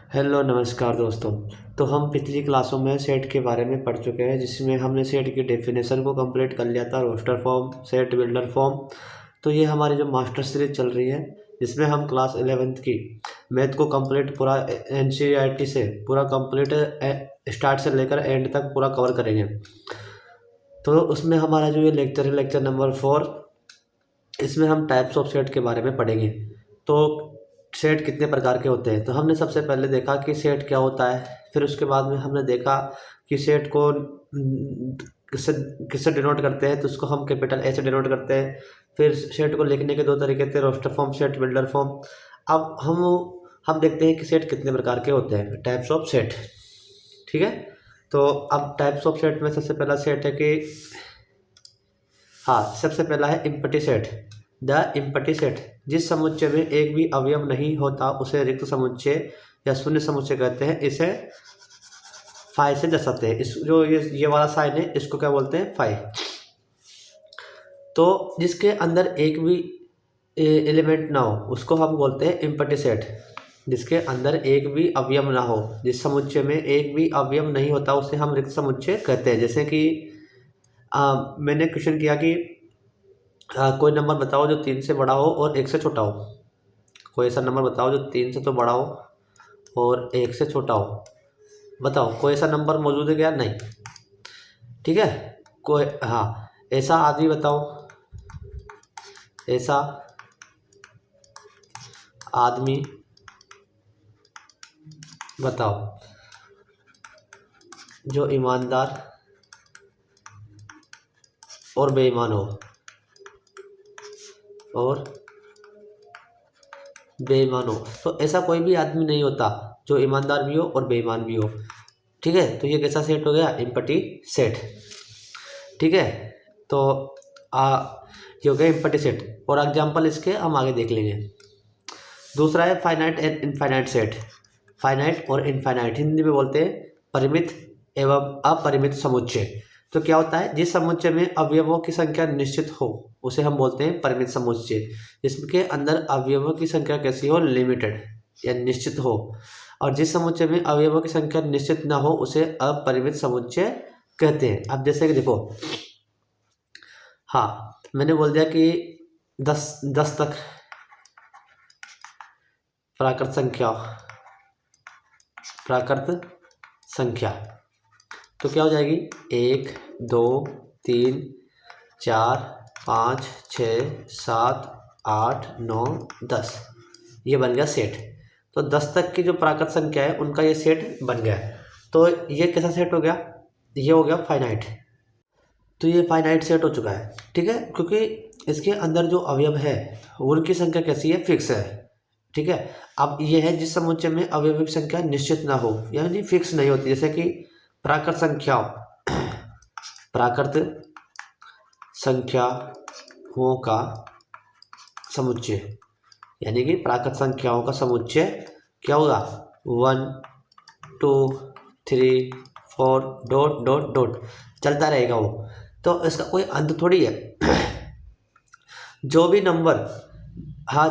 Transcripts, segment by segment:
Hello नमस्कार दोस्तों। तो हम पिछली क्लासों में सेट के बारे में पढ़ चुके हैं, जिसमें हमने सेट की डेफिनेशन को कंप्लीट कर लिया था, roster form, set builder form. तो ये हमारी जो मास्टर सीरीज चल रही है, जिसमें हम क्लास 11th की मैथ को कंप्लीट पूरा NCERT से पूरा कंप्लीट स्टार्ट से लेकर एंड तक पूरा कवर करेंगे। तो उसमें हमारा जो ये लेक्चर है, लेक्चर नंबर 4, इसमें हम टाइप्स ऑफ सेट के बारे में पढ़ेंगे। तो सेट कितने प्रकार के होते हैं, तो हमने सबसे पहले देखा कि सेट क्या होता है। फिर उसके बाद में हमने देखा कि सेट को किससे किससे डिनोट करते हैं, तो उसको हम कैपिटल ए से डिनोट करते हैं। फिर सेट को लिखने के दो तरीके थे, roster form, set builder form. अब हम देखते हैं कि सेट कितने प्रकार के होते हैं, टाइप्स ऑफ सेट। ठीक है, तो अब टाइप्स ऑफ सेट में सबसे पहला सेट है कि सबसे पहला है empty set. The empty set, जिस समुच्चय में एक भी अवयव नहीं होता उसे रिक्त समुच्चय या शून्य समुच्चय कहते हैं। इसे फाई से दर्शाते हैं। इस जो ये वाला साइन है, इसको क्या बोलते हैं? फाई। तो जिसके अंदर एक भी एलिमेंट ना हो उसको हम बोलते हैं इम्पटी सेट। जिसके अंदर एक भी अवयव ना हो, जिस समुच्चय में एक भी अवयव नहीं होता, उसे हम रिक्त समुच्चय कहते हैं। जैसे कि मैंने क्वेश्चन किया कि कोई नंबर बताओ जो 3 से बड़ा हो और 1 से छोटा हो। कोई ऐसा नंबर बताओ जो 3 से तो बड़ा हो और 1 से छोटा हो। बताओ, कोई ऐसा नंबर मौजूद है क्या? नहीं। ठीक है, कोई ऐसा आदमी बताओ, ऐसा आदमी बताओ जो ईमानदार और बेईमान हो, तो ऐसा कोई भी आदमी नहीं होता जो ईमानदार भी हो और बेईमान भी हो। ठीक है, तो ये कैसा सेट हो गया? Empty set. ठीक है, तो ये हो गया इम्पटी सेट। और एग्जांपल इसके हम आगे देख लेंगे। दूसरा है finite and infinite set. Finite और इनफाइनाइट हिंदी में बोलते हैं परिमित एवं अपरिमित समुच्चय। तो क्या होता है? जिस समुच्चय में अवयवों की संख्या निश्चित हो उसे हम बोलते हैं परिमित समुच्चय। जिसके अंदर अवयवों की संख्या कैसी हो? लिमिटेड या निश्चित हो। और जिस समुच्चय में अवयवों की संख्या निश्चित ना हो उसे अपरिमित समुच्चय कहते हैं। अब जैसे कि देखो, मैंने बोल दिया कि 10 तक प्राकृत संख्या तो क्या हो जाएगी? 1 2 3 4 5 6 7 8 9 10। ये बन गया सेट। तो 10 तक की जो प्राकृत संख्या है उनका ये सेट बन गया। तो ये कैसा सेट हो गया? ये हो गया फाइनाइट। तो ये फाइनाइट सेट हो चुका है। ठीक है, क्योंकि इसके अंदर जो अवयव है उनकी संख्या कैसी है? फिक्स है। ठीक है, अब ये है जिस समुच्चय में अवयवों की संख्या निश्चित ना हो, यानी फिक्स नहीं होती। जैसे कि प्राकृत संख्याओं का समुच्चय, यानी कि प्राकृत संख्याओं का समुच्चय क्या होगा? 1 2 3 4 डॉट डॉट डॉट चलता रहेगा वो। तो इसका कोई अंत थोड़ी है। जो भी नंबर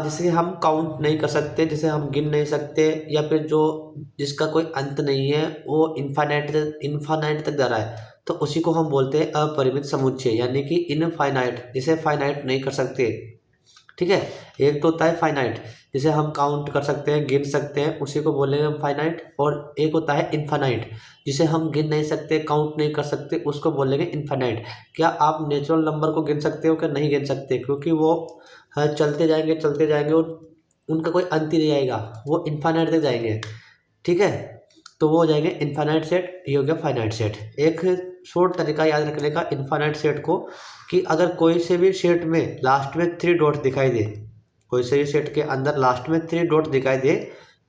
जिसे हम काउंट नहीं कर सकते, जिसे हम गिन नहीं सकते, या फिर जिसका कोई अंत नहीं है, वो इनफाइनाइट तक जा रहा है, तो उसी को हम बोलते हैं अपरिमित समुच्चय, यानी कि इनफाइनाइट, जिसे फाइनाइट नहीं कर सकते। ठीक है, एक तो होता है फाइनाइट जिसे हम काउंट कर सकते हैं, गिन सकते हैं, उसी को बोलेंगे हम फाइनाइट। और एक होता है इनफाइनाइट जिसे हम गिन नहीं सकते, काउंट नहीं कर सकते, उसको बोलेंगे इनफाइनाइट। क्या आप नेचुरल नंबर को गिन सकते हो? क्या नहीं गिन सकते, क्योंकि वो चलते जाएंगे और उनका कोई अंत ही नहीं आएगा, वो इनफाइनाइट तक जाएंगे। ठीक है, तो वो हो जाएंगे इनफाइनाइट सेट। ये हो गया फाइनाइट सेट। एक शॉर्ट तरीका याद रखने का इनफाइनाइट सेट को, कि अगर कोई से भी सेट में लास्ट में 3 डॉट दिखाई दे, कोई से भी सेट के अंदर लास्ट में 3 डॉट दिखाई दे,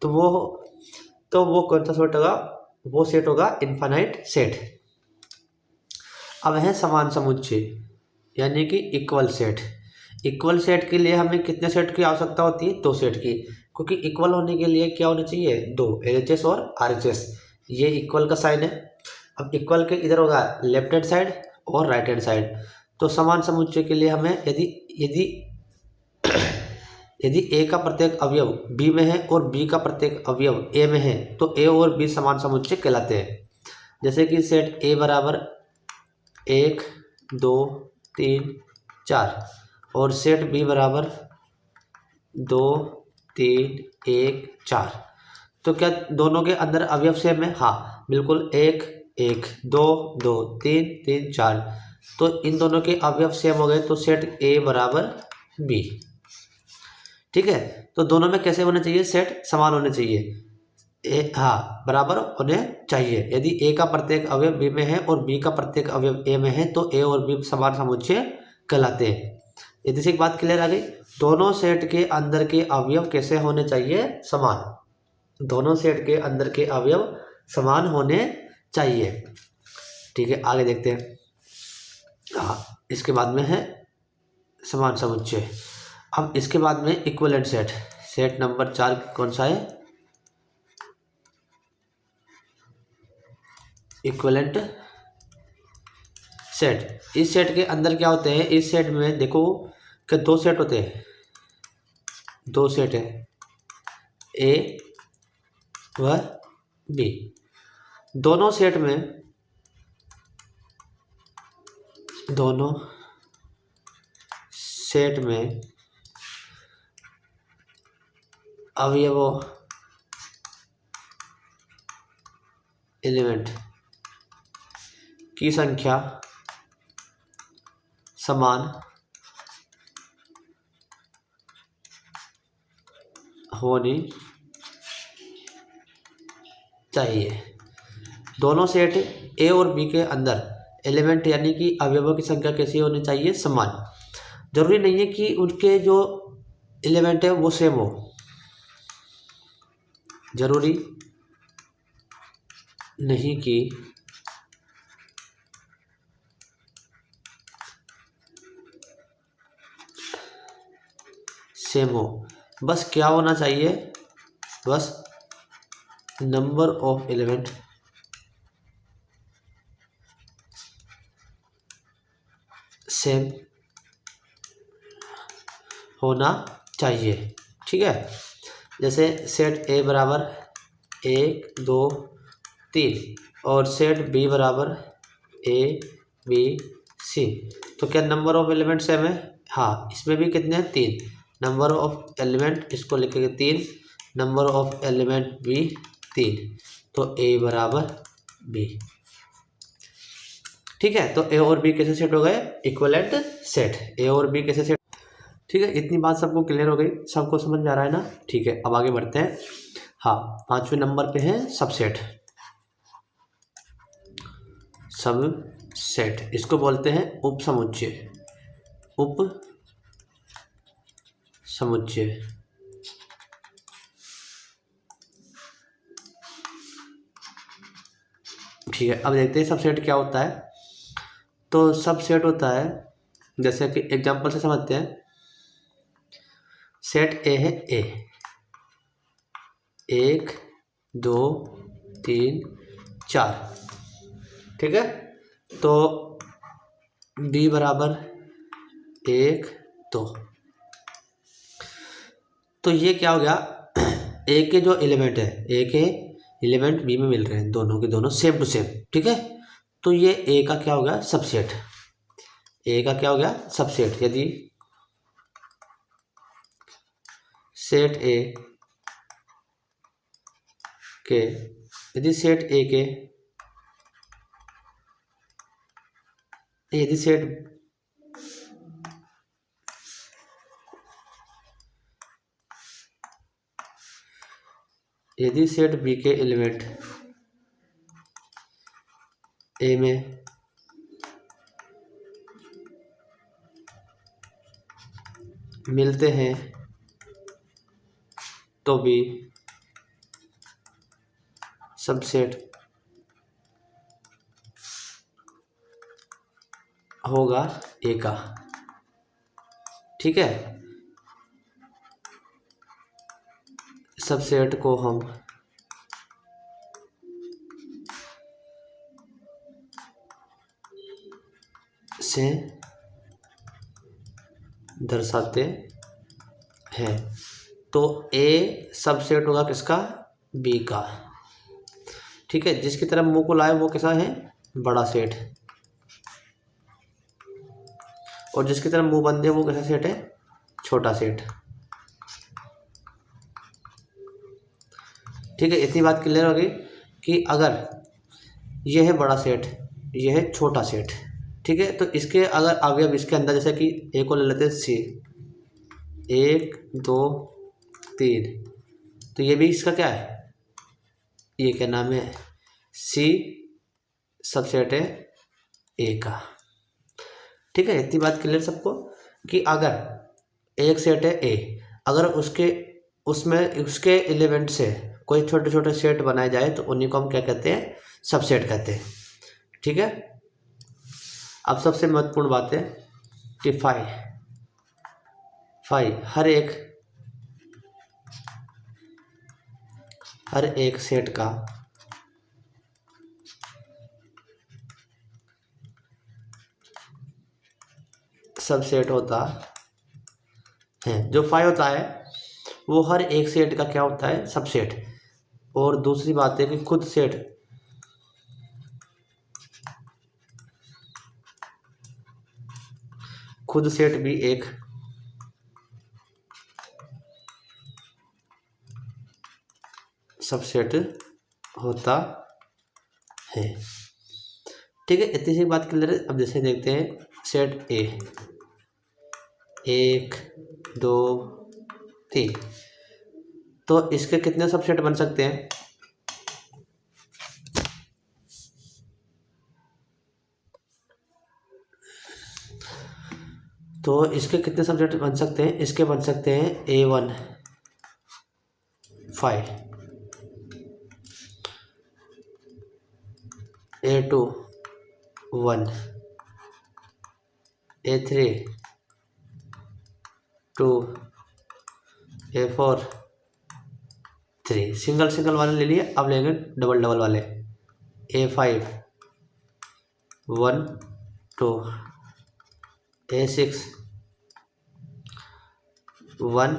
तो वो कौन सा सेट होगा? वो सेट होगा इनफाइनाइट सेट। अब है समान समुच्चय, यानी कि इक्वल सेट। इक्वल सेट के लिए हमें कितने सेट की आवश्यकता होती है? 2 सेट की, क्योंकि इक्वल होने के लिए क्या होना चाहिए? 2, LHS और RHS। ये इक्वल का साइन है। अब इक्वल के इधर होगा लेफ्ट हैंड साइड और राइट हैंड साइड। तो समान समुच्चय के लिए हमें यदि यदि ए का प्रत्येक अवयव बी में है और बी का प्रत्येक अवयव ए में है तो ए और बी समान समुच्चय कहलाते हैं। जैसे कि सेट ए बराबर 1 2 3 4 और सेट बी बराबर 2 3 1 4। तो क्या दोनों के अंदर अवयव सेम है? हाँ बिल्कुल, 1 1 2 2 3 3 4। तो इन दोनों के अवयव सेम हो गए तो सेट ए बराबर बी। ठीक है, तो दोनों में कैसे होने चाहिए? सेट समान होने चाहिए, ए हाँ बराबर होने चाहिए। यदि ए का प्रत्येक अवयव बी में है और बी का प्रत्येक अवयव ए में है तो ए और बी समान समुच्चय कहलाते हैं। यदि से एक बात क्लियर आ गई? दोनों सेट के अंदर के अवयव कैसे होने चाहिए? समान। दोनों सेट के अंदर के अवयव समान होने चाहिए। ठीक है, आगे देखते हैं। हाँ, इसके बाद में है समान समुच्चय। अब इसके बाद में इक्विवेलेंट सेट। सेट नंबर 4 कौन सा है? Equivalent set. इस सेट के अंदर क्या होते हैं? इस सेट में देखो कि दो सेट होते हैं, दो सेट है, ए व बी। दोनों सेट में अवयवों एलिमेंट की संख्या समान होनी चाहिए। दोनों सेट ए और बी के अंदर एलिमेंट यानी कि अवयवों की संख्या कैसी होनी चाहिए? समान। जरूरी नहीं है कि उनके जो एलिमेंट है वो सेम हो, जरूरी नहीं कि सेम हो, बस क्या होना चाहिए? बस नंबर ऑफ एलिमेंट सेम होना चाहिए। ठीक है, जैसे सेट ए बराबर 1 2 3 और सेट बी बराबर ए बी सी। तो क्या नंबर ऑफ एलिमेंट सेम है? हाँ, इसमें भी कितने हैं? 3। नंबर ऑफ एलिमेंट इसको लिखेंगे 3, नंबर ऑफ एलिमेंट बी 3, तो ए बराबर बी। ठीक है, तो ए और बी कैसे सेट हो गए? Equivalent set. ए और बी कैसे सेट? ठीक है, इतनी बात सबको क्लियर हो गई, सबको समझ में आ रहा है ना? ठीक है, अब आगे बढ़ते हैं। हाँ, 5वें नंबर पे है सबसेट। सबसेट इसको बोलते हैं उप समुच्चय। उप समुच्चय। ठीक है, अब देखते हैं सबसेट क्या होता है। तो सबसेट होता है, जैसे कि एग्जांपल से समझते हैं। सेट ए है, ए 1 2 3 4। ठीक है, तो बी बराबर 1 2। तो ये क्या हो गया? ए के जो एलिमेंट है, ए के एलिमेंट बी में मिल रहे हैं, दोनों के दोनों सेम टू सेम। ठीक है, तो ये ए का क्या हो गया? सबसेट। ए का क्या हो गया? सबसेट। यदि सेट ए के यदि सेट ए के यदि सेट यदि सेट बी के एलिमेंट ए में मिलते हैं तो भी सबसेट होगा ए का। ठीक है, सबसेट को हम से दर्शाते है, तो ए सबसेट होगा किसका, बी का। ठीक है, जिसकी तरफ मुंह को लाए वो कैसा है, बड़ा सेट, और जिसकी तरफ मुंह बंद है वो कैसा सेट है, छोटा सेट। ठीक है, इतनी बात क्लियर हो गई कि अगर यह है बड़ा सेट, यह है छोटा सेट। ठीक है, तो इसके अगर अवयव इसके अंदर, जैसे कि ए को ले लेते हैं सी, 1 2 3, तो ये भी इसका क्या है, ये क्या नाम है, सी सबसेट है ए का। ठीक है, इतनी बात क्लियर सबको कि अगर एक सेट है ए, अगर उसके एलिमेंट से कोई छोटे छोटे सेट बनाए जाए तो उन्हीं को हम क्या कहते हैं, सबसेट कहते हैं। ठीक है, अब सबसे महत्वपूर्ण बात है कि फाई हर एक सेट का सबसेट होता है। जो फाई होता है वो हर एक सेट का क्या होता है, सबसेट। और दूसरी बात है कि खुद सेट भी एक सबसेट होता है। ठीक है, इतनी सी बात क्लियर है। अब जैसे देखते हैं सेट ए, 1 2 3, तो इसके कितने सबसेट बन सकते हैं, तो इसके कितने सबसेट बन सकते हैं, इसके बन सकते हैं A1 5, A2 1, A3 2, A4 3। Single single वाले ले लिए, अब लेंगे डबल डबल वाले। A5 1 2, A6 1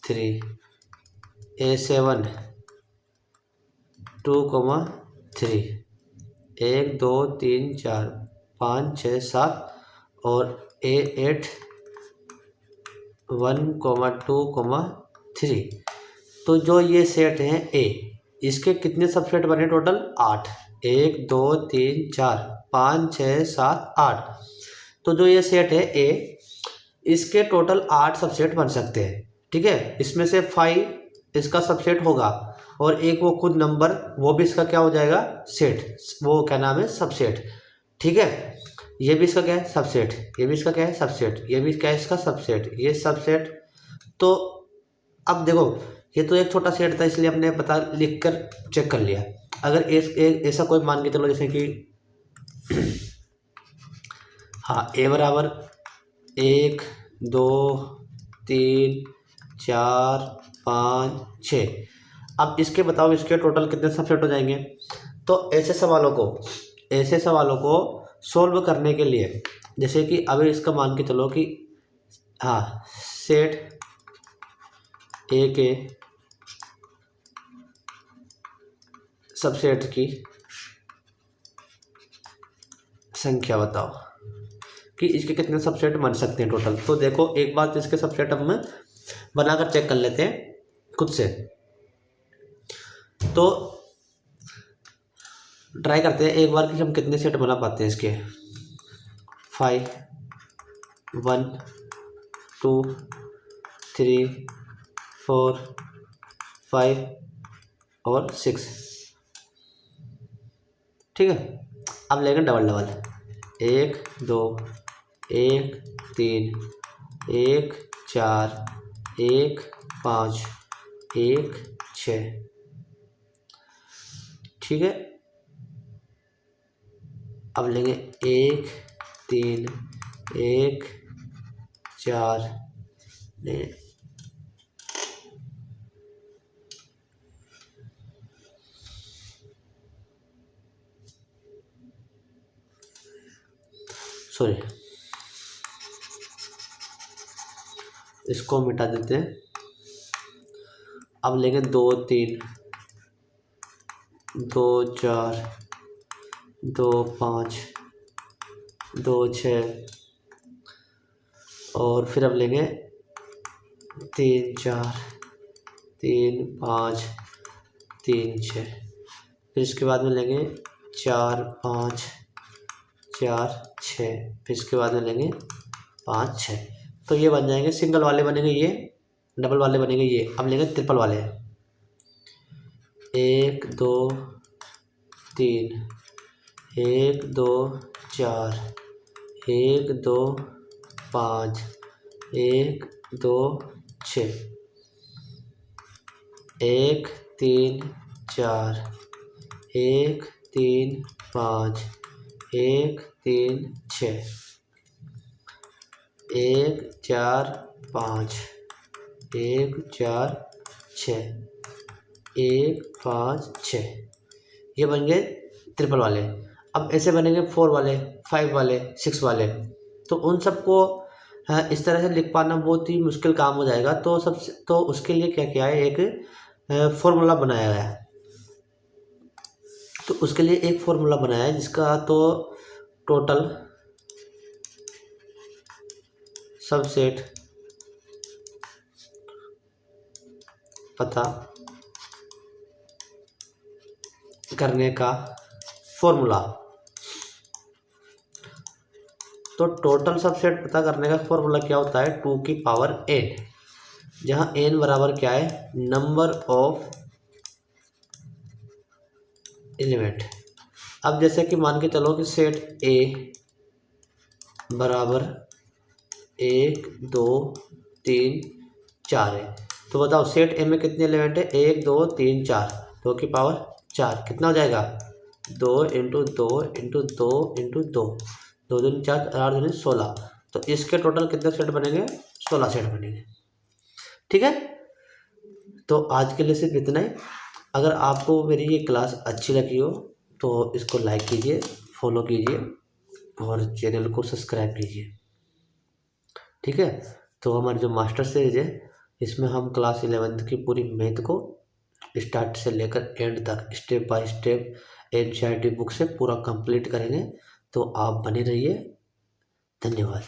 3, A7 2 3, 1 2 3 4 5 6 7, और A8 1 2 3। तो जो ये सेट है ए, इसके कितने सबसेट बने टोटल, 8। 1 2 3 4 5 6 7 8। तो जो ये सेट है ए, इसके टोटल 8 सबसेट बन सकते हैं। ठीक है, इसमें से 5 इसका सबसेट होगा, और एक वो खुद नंबर, वो भी इसका क्या हो जाएगा, सेट, वो क्या नाम है, सबसेट। ठीक है, ये भी इसका क्या है, सबसेट, ये भी इसका क्या है, सबसेट, ये भी क्या है, इसका सबसेट, ये सबसेट। तो अब देखो, ये तो एक छोटा सेट था इसलिए हमने पता लिख कर चेक कर लिया। अगर ऐसा कोई मान के चलो, जैसे कि हाँ, ए बराबर 1 2 3 4 5 6, अब इसके बताओ इसके टोटल कितने सबसेट हो जाएंगे। तो ऐसे सवालों को सोल्व करने के लिए, जैसे कि अभी इसका मान के चलो कि हाँ, सेट ए के सबसेट की संख्या बताओ कि इसके कितने सबसेट बन सकते हैं टोटल। तो देखो, एक बार इसके सबसेट हम बनाकर चेक कर लेते हैं खुद से। तो ट्राई करते हैं एक बार कि हम कितने सेट बना पाते हैं इसके। 5 1 2 3 4 5 और 6। ठीक है, अब लेंगे डबल डबल, 1 2 1 3 1 4 1 5 1 6। ठीक है, अब लेंगे 1 3 1 4 सॉरी, इसको मिटा देते हैं। अब लेंगे 2 3, 2 4, 2 5, 2 6 और फिर अब लेंगे 3 4, 3 5, 3 6। फिर इसके बाद में लेंगे 4 5, 4 6। फिर इसके बाद में लेंगे 5 6। तो ये बन जाएंगे, सिंगल वाले बनेंगे ये, डबल वाले बनेंगे ये। अब लेंगे ट्रिपल वाले। 1 2 3, 1 2 4, 1 2 5, 1 2 6, 1 3 4, 1 3 5, 1 3 6, 1 4 5, 1 4 6, 1 5 6। ये बन गए ट्रिपल वाले। अब ऐसे बनेंगे 4 वाले, 5 वाले, 6 वाले। तो उन सबको इस तरह से लिख पाना बहुत ही मुश्किल काम हो जाएगा। तो उसके लिए क्या किया है, एक फॉर्मूला बनाया गया है। तो उसके लिए एक फॉर्मूला बनाया है जिसका तो टोटल सबसेट पता करने का फॉर्मूला। तो टोटल सबसेट पता करने का फॉर्मूला क्या होता है, 2 की पावर n, जहां n बराबर क्या है, नंबर ऑफ एलिमेंट। अब जैसे कि मान के चलो कि सेट A बराबर 1 2 3 4 है। तो बताओ सेट A में कितने एलिमेंट है, 1 2 3 4, 2 की पावर 4 कितना हो जाएगा, 2 इंटू 2 इंटू 2 इंटू 2, 2 दूनी 4, 8 दूनी 16। तो इसके टोटल कितने सेट बनेंगे, 16 सेट बनेंगे। ठीक है, तो आज के लिए सिर्फ इतना ही। अगर आपको मेरी ये क्लास अच्छी लगी हो तो इसको लाइक कीजिए, फॉलो कीजिए और चैनल को सब्सक्राइब कीजिए। ठीक है, तो हमारी जो मास्टर सीरीज है इसमें हम क्लास 11th की पूरी मैथ को स्टार्ट से लेकर एंड तक step by step NCERT book से पूरा कंप्लीट करेंगे। तो आप बने रहिए। धन्यवाद।